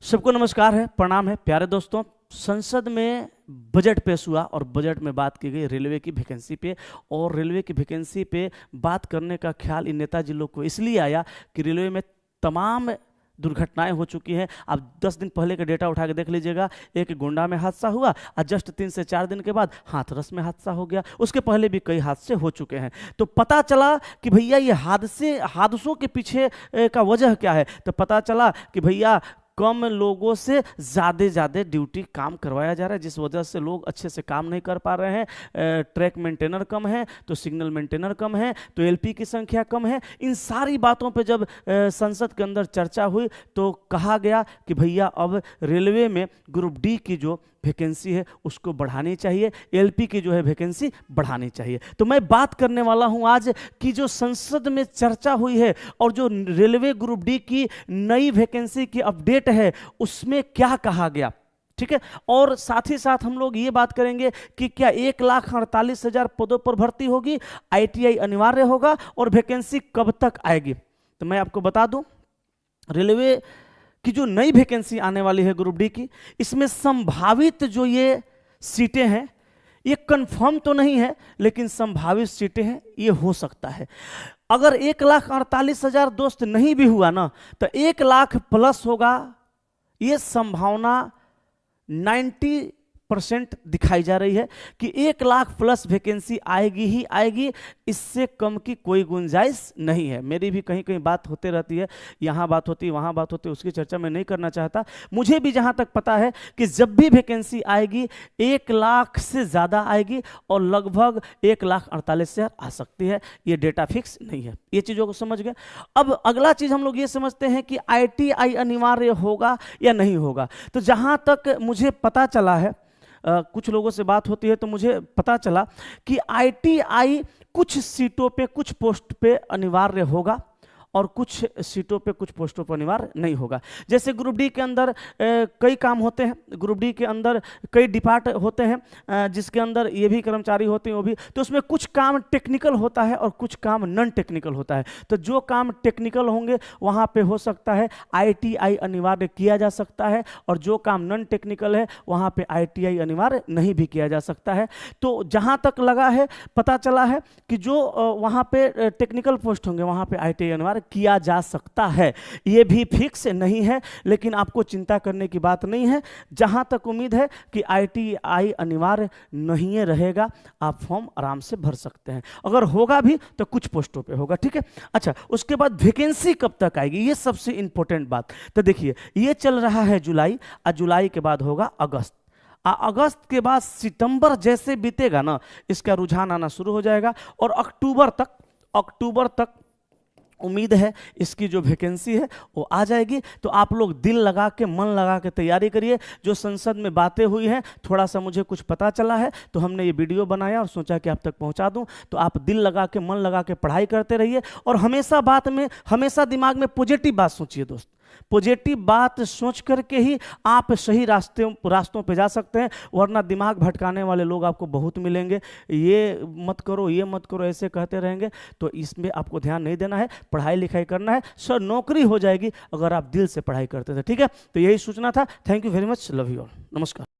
सबको नमस्कार है, प्रणाम है प्यारे दोस्तों। संसद में बजट पेश हुआ और बजट में बात की गई रेलवे की वैकेंसी पे। और रेलवे की वैकेंसी पे बात करने का ख्याल इन नेताजी लोग को इसलिए आया कि रेलवे में तमाम दुर्घटनाएं हो चुकी हैं। आप 10 दिन पहले का डेटा उठा के देख लीजिएगा। एक गोंडा में हादसा हुआ और जस्ट 3 से 4 दिन के बाद हाथरस में हादसा हो गया। उसके पहले भी कई हादसे हो चुके हैं। तो पता चला कि भैया ये हादसों के पीछे का वजह क्या है। तो पता चला कि भैया कम लोगों से ज़्यादा ड्यूटी काम करवाया जा रहा है, जिस वजह से लोग अच्छे से काम नहीं कर पा रहे हैं। ट्रैक मेंटेनर कम है तो सिग्नल मेंटेनर कम है तो एलपी की संख्या कम है। इन सारी बातों पे जब संसद के अंदर चर्चा हुई तो कहा गया कि भैया अब रेलवे में ग्रुप डी की जो वैकेंसी है उसको बढ़ानी चाहिए, एलपी की जो है वैकेंसी बढ़ानी चाहिए। तो मैं बात करने वाला हूं आज कि जो संसद में चर्चा हुई है और जो रेलवे ग्रुप डी की नई वैकेंसी की अपडेट है उसमें क्या कहा गया, ठीक है। और साथ ही साथ हम लोग ये बात करेंगे कि क्या 1,48,000 पदों पर भर्ती होगी, आईटीआई अनिवार्य होगा और वैकेंसी कब तक आएगी। तो मैं आपको बता दूं, रेलवे कि जो नई वैकेंसी आने वाली है ग्रुप डी की, इसमें संभावित जो ये सीटें हैं ये कंफर्म तो नहीं है लेकिन संभावित सीटें हैं, ये हो सकता है। अगर 1,48,000 दोस्त नहीं भी हुआ ना तो 1 लाख प्लस होगा, ये संभावना 90% दिखाई जा रही है कि 1 लाख प्लस वैकेंसी आएगी ही आएगी। इससे कम की कोई गुंजाइश नहीं है। मेरी भी कहीं कहीं बात होते रहती है, यहाँ बात होती है वहाँ बात होती है, उसकी चर्चा मैं नहीं करना चाहता। मुझे भी जहाँ तक पता है कि जब भी वैकेंसी आएगी 1 लाख से ज़्यादा आएगी और लगभग 1,48,000 आ सकती है। ये डेटा फिक्स नहीं है। ये चीज़ों को समझ गए। अब अगला चीज़ हम लोग ये समझते हैं कि आईटीआई अनिवार्य होगा या नहीं होगा। तो जहाँ तक मुझे पता चला है, कुछ लोगों से बात होती है तो मुझे पता चला कि आईटीआई कुछ सीटों पे कुछ पोस्ट पे अनिवार्य होगा और कुछ सीटों पे कुछ पोस्टों पर अनिवार्य नहीं होगा। जैसे ग्रुप डी के अंदर कई काम होते हैं, ग्रुप डी के अंदर कई डिपार्ट होते हैं जिसके अंदर ये भी कर्मचारी होते हैं वो भी। तो उसमें कुछ काम टेक्निकल होता है और कुछ काम नॉन टेक्निकल होता है। तो जो काम टेक्निकल होंगे वहाँ पे हो सकता है आईटीआई अनिवार्य किया जा सकता है और जो काम नॉन टेक्निकल है वहाँ पे आईटीआई अनिवार्य नहीं भी किया जा सकता है। तो जहाँ तक लगा है, पता चला है कि जो वहाँ पे टेक्निकल पोस्ट होंगे वहाँ पे आईटीआई अनिवार्य किया जा सकता है। यह भी फिक्स नहीं है लेकिन आपको चिंता करने की बात नहीं है। जहां तक उम्मीद है कि आईटीआई अनिवार्य नहीं रहेगा, आप फॉर्म आराम से भर सकते हैं। अगर होगा भी तो कुछ पोस्टों पे होगा, ठीक है। अच्छा, उसके बाद वैकेंसी कब तक आएगी, ये सबसे इंपॉर्टेंट बात। तो देखिए, ये चल रहा है जुलाई और जुलाई के बाद होगा अगस्त। अगस्त के बाद सितंबर जैसे बीतेगा ना, इसका रुझान आना शुरू हो जाएगा और अक्टूबर तक उम्मीद है इसकी जो वैकेंसी है वो आ जाएगी। तो आप लोग दिल लगा के, मन लगा के तैयारी करिए। जो संसद में बातें हुई हैं, थोड़ा सा मुझे कुछ पता चला है तो हमने ये वीडियो बनाया और सोचा कि आप तक पहुंचा दूं। तो आप दिल लगा के, मन लगा के पढ़ाई करते रहिए और हमेशा दिमाग में पॉजिटिव बात सोचिए दोस्त। पॉजिटिव बात सोच करके ही आप सही रास्तों पे जा सकते हैं, वरना दिमाग भटकाने वाले लोग आपको बहुत मिलेंगे। ये मत करो, ये मत करो, ऐसे कहते रहेंगे तो इसमें आपको ध्यान नहीं देना है। पढ़ाई लिखाई करना है, सर नौकरी हो जाएगी अगर आप दिल से पढ़ाई करते थे, ठीक है। तो यही सूचना था। Thank you very much, love you all, नमस्कार।